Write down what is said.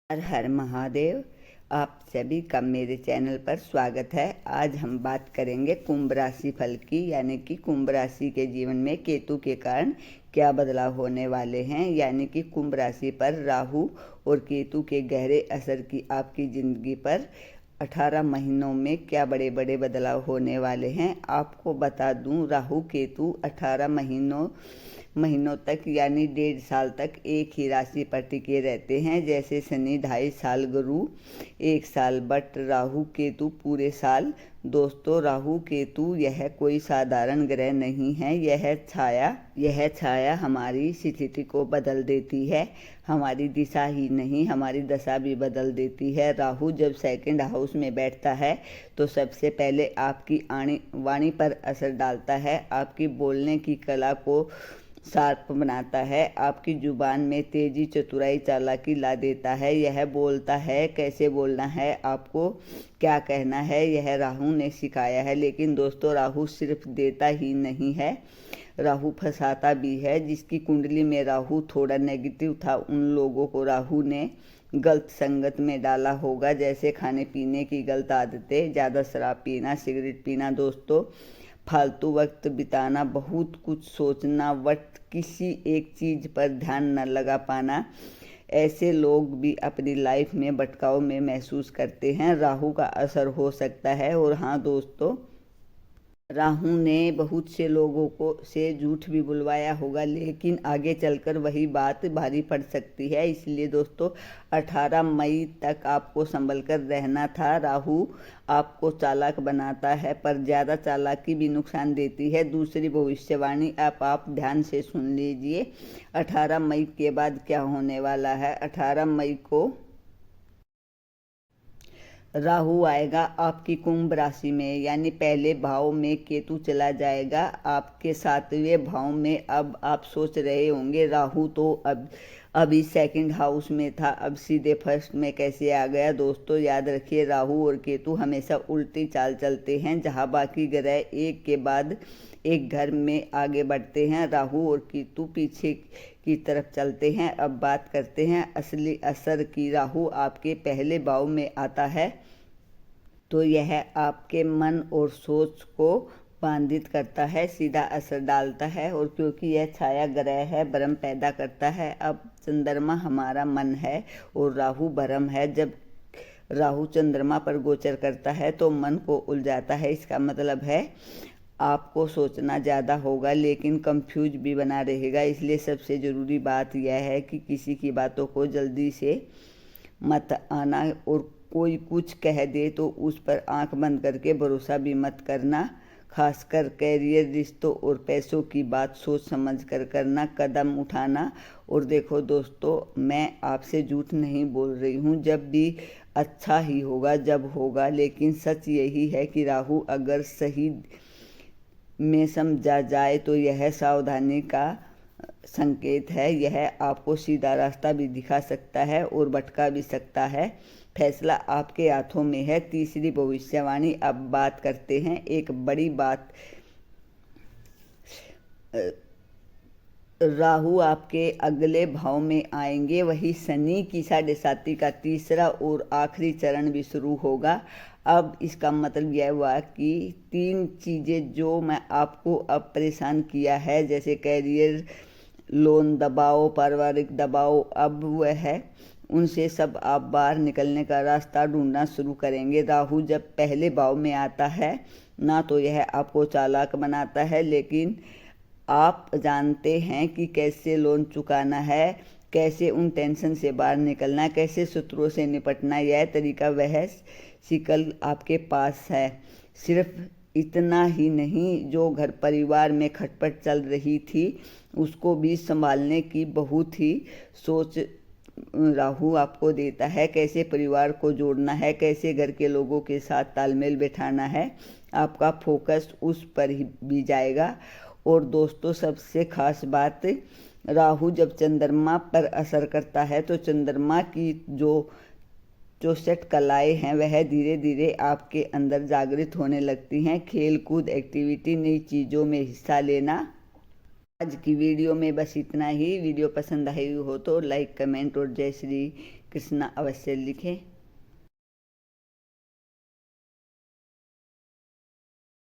हर हर महादेव। आप सभी का मेरे चैनल पर स्वागत है। आज हम बात करेंगे कुंभ राशि फल की, यानी कि कुंभ राशि के जीवन में केतु के कारण क्या बदलाव होने वाले हैं, यानी कि कुंभ राशि पर राहु और केतु के गहरे असर की आपकी ज़िंदगी पर 18 महीनों में क्या बड़े बड़े बदलाव होने वाले हैं। आपको बता दूं, राहु केतु 18 महीनों तक यानी 1.5 साल तक एक ही राशि पर टिके रहते हैं। जैसे शनि 2.5 साल, गुरु 1 साल, बट राहु केतु पूरे साल। दोस्तों, राहु केतु यह कोई साधारण ग्रह नहीं है। यह छाया हमारी स्थिति को बदल देती है। हमारी दिशा ही नहीं, हमारी दशा भी बदल देती है। राहु जब सेकंड हाउस में बैठता है तो सबसे पहले आपकी वाणी पर असर डालता है, आपकी बोलने की कला को शार्प बनाता है, आपकी जुबान में तेजी, चतुराई, चालाकी ला देता है। यह बोलता है कैसे बोलना है, आपको क्या कहना है, यह राहु ने सिखाया है। लेकिन दोस्तों, राहु सिर्फ देता ही नहीं है, राहु फंसाता भी है। जिसकी कुंडली में राहु थोड़ा नेगेटिव था, उन लोगों को राहु ने गलत संगत में डाला होगा। जैसे खाने पीने की गलत आदतें, ज़्यादा शराब पीना, सिगरेट पीना, दोस्तों फालतू वक्त बिताना, बहुत कुछ सोचना, वक्त किसी एक चीज़ पर ध्यान न लगा पाना। ऐसे लोग भी अपनी लाइफ में भटकाव में महसूस करते हैं। राहु का असर हो सकता है। और हाँ दोस्तों, राहु ने बहुत से लोगों को से झूठ भी बुलवाया होगा, लेकिन आगे चलकर वही बात भारी पड़ सकती है। इसलिए दोस्तों, 18 मई तक आपको संभल कर रहना था। राहु आपको चालाक बनाता है, पर ज़्यादा चालाकी भी नुकसान देती है। दूसरी भविष्यवाणी आप ध्यान से सुन लीजिए। 18 मई के बाद क्या होने वाला है। 18 मई को राहु आएगा आपकी कुंभ राशि में, यानी पहले भाव में केतु चला जाएगा आपके 7वें भाव में। अब आप सोच रहे होंगे, राहु तो अभी सेकंड हाउस में था, अब सीधे फर्स्ट में कैसे आ गया। दोस्तों याद रखिए, राहु और केतु हमेशा उल्टी चाल चलते हैं। जहां बाकी ग्रह एक के बाद एक घर में आगे बढ़ते हैं, राहु और केतु पीछे की तरफ चलते हैं। अब बात करते हैं असली असर की। राहु आपके पहले भाव में आता है तो यह आपके मन और सोच को बाधित करता है, सीधा असर डालता है। और क्योंकि यह छाया ग्रह है, भ्रम पैदा करता है। अब चंद्रमा हमारा मन है और राहु भ्रम है। जब राहु चंद्रमा पर गोचर करता है तो मन को उलझाता है। इसका मतलब है आपको सोचना ज़्यादा होगा, लेकिन कंफ्यूज भी बना रहेगा। इसलिए सबसे ज़रूरी बात यह है कि किसी की बातों को जल्दी से मत आना, और कोई कुछ कह दे तो उस पर आंख बंद करके भरोसा भी मत करना। खासकर कैरियर, रिश्तों और पैसों की बात सोच समझ कर करना, कदम उठाना। और देखो दोस्तों, मैं आपसे झूठ नहीं बोल रही हूँ, जब भी अच्छा ही होगा जब होगा। लेकिन सच यही है कि राहु अगर सही में समझा जाए तो यह सावधानी का संकेत है। यह आपको सीधा रास्ता भी दिखा सकता है और भटका भी सकता है। फैसला आपके हाथों में है। तीसरी भविष्यवाणी, अब बात करते हैं एक बड़ी बात। राहु आपके अगले भाव में आएंगे, वही शनि की 7.5 का तीसरा और आखिरी चरण भी शुरू होगा। अब इसका मतलब यह हुआ कि 3 चीज़ें जो मैं आपको अब परेशान किया है, जैसे कैरियर, लोन दबाव, पारिवारिक दबाव, अब वह है उनसे सब आप बाहर निकलने का रास्ता ढूंढना शुरू करेंगे। राहु जब पहले भाव में आता है ना, तो यह आपको चालाक बनाता है, लेकिन आप जानते हैं कि कैसे लोन चुकाना है, कैसे उन टेंशन से बाहर निकलना, कैसे शत्रुओं से निपटना। यह तरीका वह शिकल आपके पास है। सिर्फ इतना ही नहीं, जो घर परिवार में खटपट चल रही थी उसको भी संभालने की बहुत ही सोच राहु आपको देता है। कैसे परिवार को जोड़ना है, कैसे घर के लोगों के साथ तालमेल बैठाना है, आपका फोकस उस पर ही भी जाएगा। और दोस्तों, सबसे खास बात, राहु जब चंद्रमा पर असर करता है तो चंद्रमा की जो 64 कलाएँ हैं वह धीरे धीरे आपके अंदर जागृत होने लगती हैं। खेल कूद, एक्टिविटी, नई चीज़ों में हिस्सा लेना। आज की वीडियो में बस इतना ही। वीडियो पसंद आई हो तो लाइक, कमेंट और जय श्री कृष्णा अवश्य लिखें।